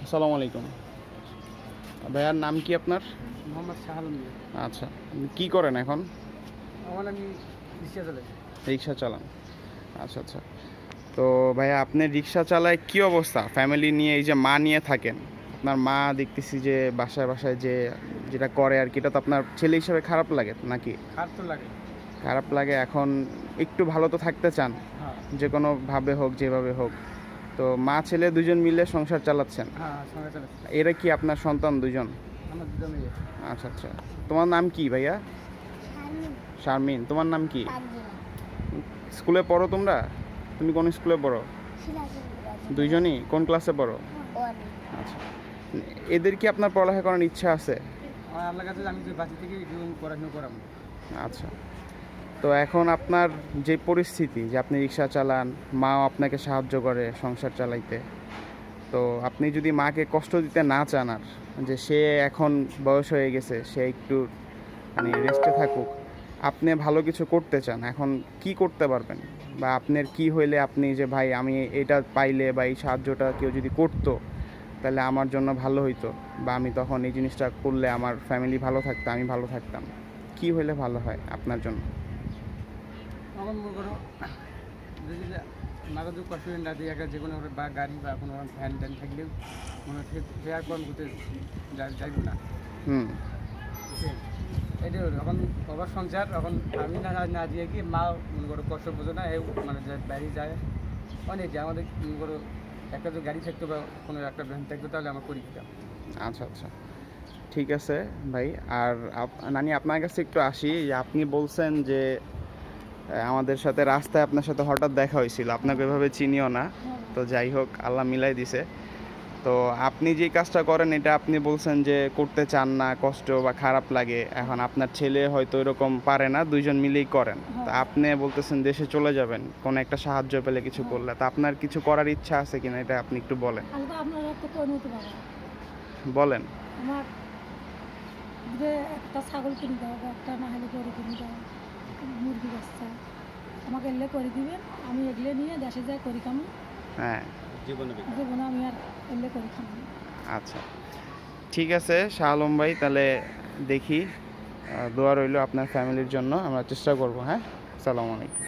আসসালামু আলাইকুম। ভাইয়ার নাম কি আপনার? মোহাম্মদ শাহ আলম মিয়া। আচ্ছা, আপনি কি করেন এখন? আমি রিক্সা চালাই। রিক্সা চালান। আচ্ছা আচ্ছা। তো ভাইয়া আপনি রিক্সা চালায় কি অবস্থা? ফ্যামিলি নিয়ে এই যে মা নিয়ে থাকেন, আপনার মা দেখতেছি যে বাসায় বাসায় যে যেটা করে আর কি, এটা তো আপনার ছেলে হিসেবে খারাপ লাগে নাকি? খারাপ তো লাগে। খারাপ লাগে। এখন একটু ভালো তো থাকতে চান, হ্যাঁ যে কোনোভাবে হোক, যেভাবে হোক। তো মা ছেলে দুজন মিলে সংসার চালাচ্ছেন। হ্যাঁ সঙ্গে চালাচ্ছি। এরা কি আপনার সন্তান দুজন? আমার দুটো মেয়ে। আচ্ছা আচ্ছা। তোমার নাম কি ভাইয়া? শারমিন। তোমার নাম কি? স্কুলে পড়ো তোমরা? তুমি কোন স্কুলে পড়ো? দুইজনই কোন ক্লাসে পড়ো? আচ্ছা। এদের কি আপনার পড়ালেখা করার ইচ্ছা আছে? আমার আল্লাহ কাছে আমি যে বাচ্চা থেকে পড়াশোনা করাবো। আচ্ছা। তো এখন আপনার যে পরিস্থিতি, যে আপনি রিক্সা চালান, মাও আপনাকে সাহায্য করে সংসার চালাইতে, তো আপনি যদি মাকে কষ্ট দিতে না চান, আর যে সে এখন বয়স হয়ে গেছে, সে একটু মানে রেস্টে থাকুক, আপনি ভালো কিছু করতে চান, এখন কি করতে পারবেন? বা আপনার কি হইলে আপনি যে ভাই আমি এটা পাইলে বা এই সাহায্যটা কেউ যদি করতো তাহলে আমার জন্য ভালো হইতো, বা আমি তখন এই জিনিসটা করলে আমার ফ্যামিলি ভালো থাকতো, আমি ভালো থাকতাম, কি হইলে ভালো হয় আপনার জন্য? আমার মনে করো যদি মাকে যদি কষ্ট না দিয়ে একটা যে কোনো বা গাড়ি বা কোনো ভ্যান ট্যান থাকলেও মনে হচ্ছে ফেয়ার কম করতে যাইব না। হুম। বুঝছেন? এটাই হলো এখন বাবার সংসার, এখন আমি না দিয়ে কি মা মনে করো কষ্ট বোঝো না, এই মানে বাইরে যায় অনেক যায় আমাদের মনে করো একটা যদি গাড়ি থাকতো বা কোনো একটা ভ্যান থাকতো তাহলে আমার করে দিতাম। আচ্ছা আচ্ছা, ঠিক আছে ভাই। আর নানি আপনার কাছে একটু আসি, যে আপনি বলছেন যে আমাদের সাথে রাস্তায় আপনার সাথে হঠাৎ দেখা হয়েছিল, আপনাকে এভাবে চিনিও না, তো যাই হোক আল্লাহ মিলাই দিছে। তো আপনি যে কাজটা করেন এটা আপনি বলছেন যে করতে চান না, কষ্ট বা খারাপ লাগে, এখন আপনার ছেলে হয়তো এরকম পারে না, দুইজন মিলেই করেন, তা আপনি বলতেছেন দেশে চলে যাবেন কোনো একটা সাহায্য পেলে, কিছু করলে, তা আপনার কিছু করার ইচ্ছা আছে কিনা এটা আপনি একটু বলেন। বলেন। আমার যে একটা ছাগল কিনতে হবে, একটা না হলে গরু কিনতে হবে, মুরগি বাচ্চা আমাকে এলে করে দিবেন, আমি এগুলো নিয়ে দেশে যাই করি খামি। হ্যাঁ, জীবনে আমি আর এলে করি খামি। আচ্ছা ঠিক আছে শাহ আলম ভাই, তাহলে দেখি, দোয়া রইল আপনার ফ্যামিলির জন্য, আমরা চেষ্টা করব। হ্যাঁ, আসসালামু আলাইকুম।